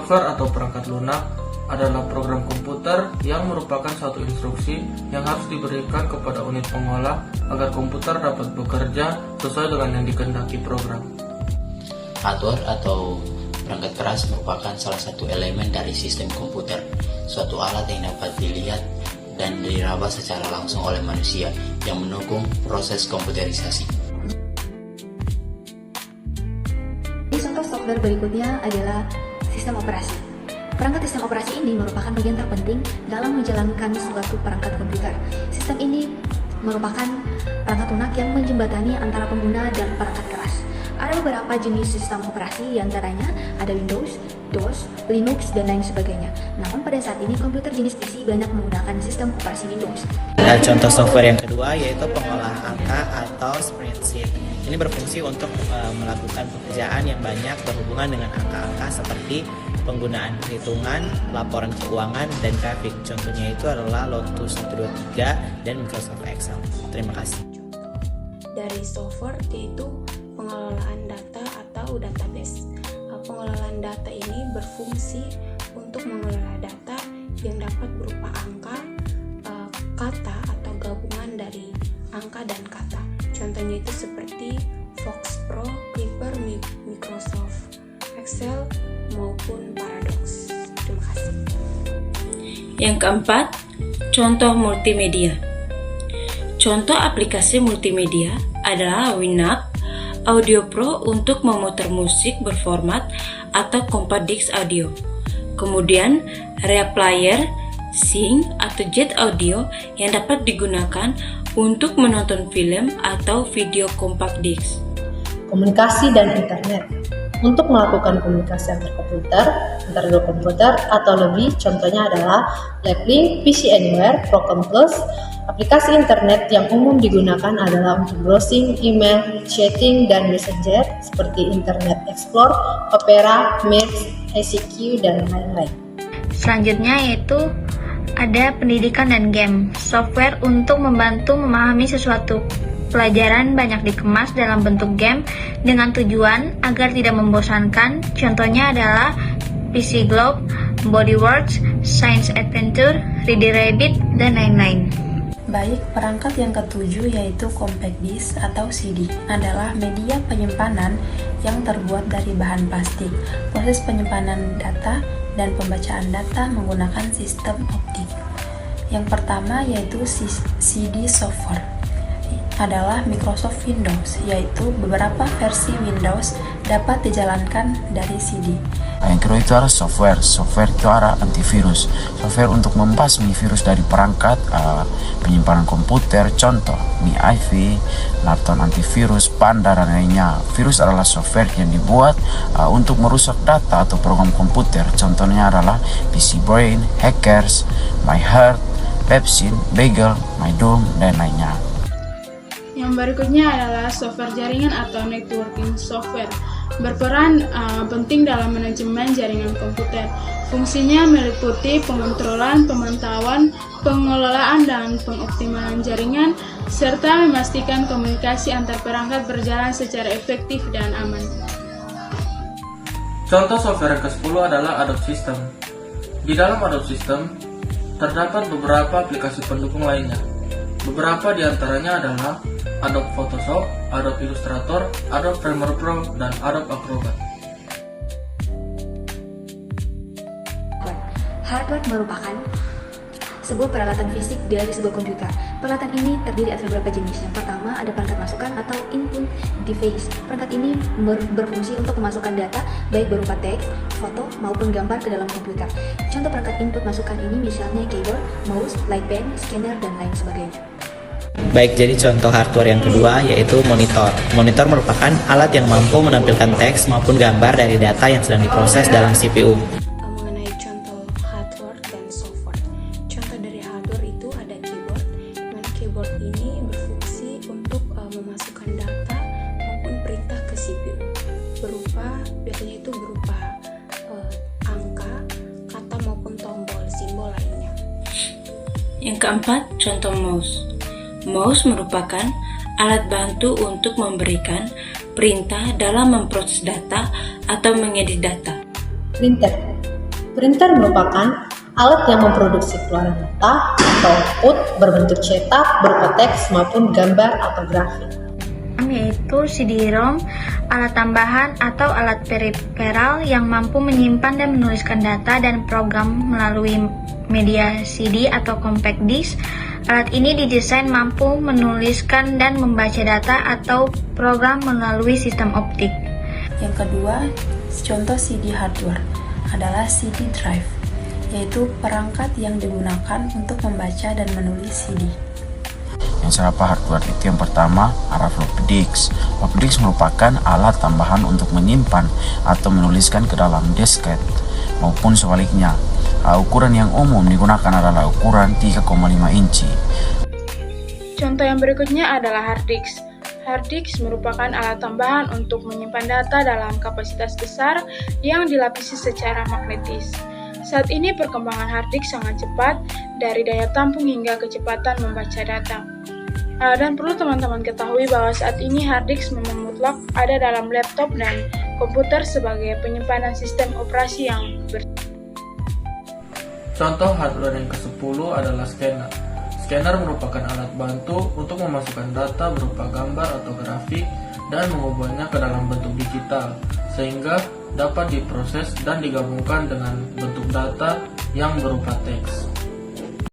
Software atau perangkat lunak adalah program komputer yang merupakan suatu instruksi yang harus diberikan kepada unit pengolah agar komputer dapat bekerja sesuai dengan yang dikehendaki program. Hardware atau perangkat keras merupakan salah satu elemen dari sistem komputer, suatu alat yang dapat dilihat dan diraba secara langsung oleh manusia yang mendukung proses komputerisasi. Contoh software berikutnya adalah sistem operasi. Perangkat sistem operasi ini merupakan bagian terpenting dalam menjalankan suatu perangkat komputer. Sistem ini merupakan perangkat lunak yang menjembatani antara pengguna dan perangkat keras. Ada beberapa jenis sistem operasi, diantaranya ada Windows, DOS, Linux, dan lain sebagainya. Namun pada saat ini komputer jenis PC banyak menggunakan sistem operasi Windows. Contoh software yang kedua yaitu pengolahan angka atau spreadsheet. Ini berfungsi untuk melakukan pekerjaan yang banyak berhubungan dengan angka-angka seperti penggunaan perhitungan, laporan keuangan, dan grafik. Contohnya itu adalah Lotus 123 dan Microsoft Excel. Terima kasih. Dari software yaitu pengelolaan data atau database. Pengelolaan data ini berfungsi untuk mengelola data yang dapat berupa angka, kata atau gabungan dari angka dan kata. Contohnya itu seperti Fox Pro, Clipper, Microsoft Excel maupun Paradox. Terima kasih. Yang keempat, contoh multimedia. Contoh aplikasi multimedia adalah Winamp, Audio Pro untuk memutar musik berformat atau compact disc audio. Kemudian Rea Player, Sync atau Jet Audio yang dapat digunakan untuk menonton film atau video compact disc. Komunikasi dan internet. Untuk melakukan komunikasi antar dua komputer atau lebih, contohnya adalah Lapling, PC Anywhere, Program Plus. Aplikasi internet yang umum digunakan adalah untuk browsing, email, chatting, dan messenger seperti Internet Explorer, Opera, Mail, ICQ, dan lain-lain. Selanjutnya yaitu ada pendidikan dan game, software untuk membantu memahami sesuatu. Pelajaran banyak dikemas dalam bentuk game dengan tujuan agar tidak membosankan. Contohnya adalah PC Globe, Bodyworks, Science Adventure, Ready Rabbit, dan lain-lain. Baik, perangkat yang ketujuh yaitu compact disc atau CD adalah media penyimpanan yang terbuat dari bahan plastik. Proses penyimpanan data dan pembacaan data menggunakan sistem optik. Yang pertama yaitu CD software adalah Microsoft Windows, yaitu beberapa versi Windows dapat dijalankan dari CD. Yang kedua itu adalah software itu adalah antivirus, software untuk membasmi virus dari perangkat penyimpanan komputer, contoh MiIV, Norton antivirus, Panda, dan lainnya. Virus adalah software yang dibuat untuk merusak data atau program komputer, contohnya adalah PC Brain, Hackers, MyHeart, Pepsin, Bagel, MyDoom, dan lainnya. Yang berikutnya adalah software jaringan atau networking software. Berperan penting dalam manajemen jaringan komputer. Fungsinya meliputi pengontrolan, pemantauan, pengelolaan, dan pengoptimalan jaringan, serta memastikan komunikasi antar perangkat berjalan secara efektif dan aman. Contoh software yang ke-10 adalah Adobe System. Di dalam Adobe System terdapat beberapa aplikasi pendukung lainnya. Beberapa di antaranya adalah Adobe Photoshop, Adobe Illustrator, Adobe Premiere Pro, dan Adobe Acrobat. Hardware merupakan sebuah peralatan fisik dari sebuah komputer. Peralatan ini terdiri atas beberapa jenis. Yang pertama ada perangkat masukan atau input device. Perangkat ini berfungsi untuk memasukkan data baik berupa teks, foto, maupun gambar ke dalam komputer. Contoh perangkat input masukan ini misalnya keyboard, mouse, light pen, scanner, dan lain sebagainya. Baik, jadi contoh hardware yang kedua yaitu monitor. Monitor merupakan alat yang mampu menampilkan teks maupun gambar dari data yang sedang diproses dalam CPU. Mengenai contoh hardware dan software. Contoh dari hardware itu ada keyboard. Keyboard ini berfungsi untuk memasukkan data maupun perintah ke CPU. Biasanya itu berupa angka, kata maupun tombol, simbol lainnya. Yang keempat, contoh mouse. Mouse merupakan alat bantu untuk memberikan perintah dalam memproses data atau mengedit data. Printer Printer merupakan alat yang memproduksi keluaran data atau output berbentuk cetak berupa teks maupun gambar atau grafik. Yaitu CD-ROM, alat tambahan atau alat periferal yang mampu menyimpan dan menuliskan data dan program melalui media CD atau compact disc. Alat ini didesain mampu menuliskan dan membaca data atau program melalui sistem optik. Yang kedua, contoh CD hardware adalah CD drive, yaitu perangkat yang digunakan untuk membaca dan menulis CD. Yang serupa hardware itu yang pertama adalah floppy disk. Floppy disk merupakan alat tambahan untuk menyimpan atau menuliskan ke dalam disket maupun sebaliknya. Ukuran yang umum digunakan adalah ukuran 3,5 inci. Contoh yang berikutnya adalah hard disk. Hard disk merupakan alat tambahan untuk menyimpan data dalam kapasitas besar yang dilapisi secara magnetis. Saat ini perkembangan hard disk sangat cepat, dari daya tampung hingga kecepatan membaca data. Dan perlu teman-teman ketahui bahwa saat ini hard disk memang mutlak ada dalam laptop dan komputer sebagai penyimpanan sistem operasi yang Contoh hardware yang ke-10 adalah scanner. Scanner merupakan alat bantu untuk memasukkan data berupa gambar atau grafik dan mengubahnya ke dalam bentuk digital, sehingga dapat diproses dan digabungkan dengan bentuk data yang berupa teks.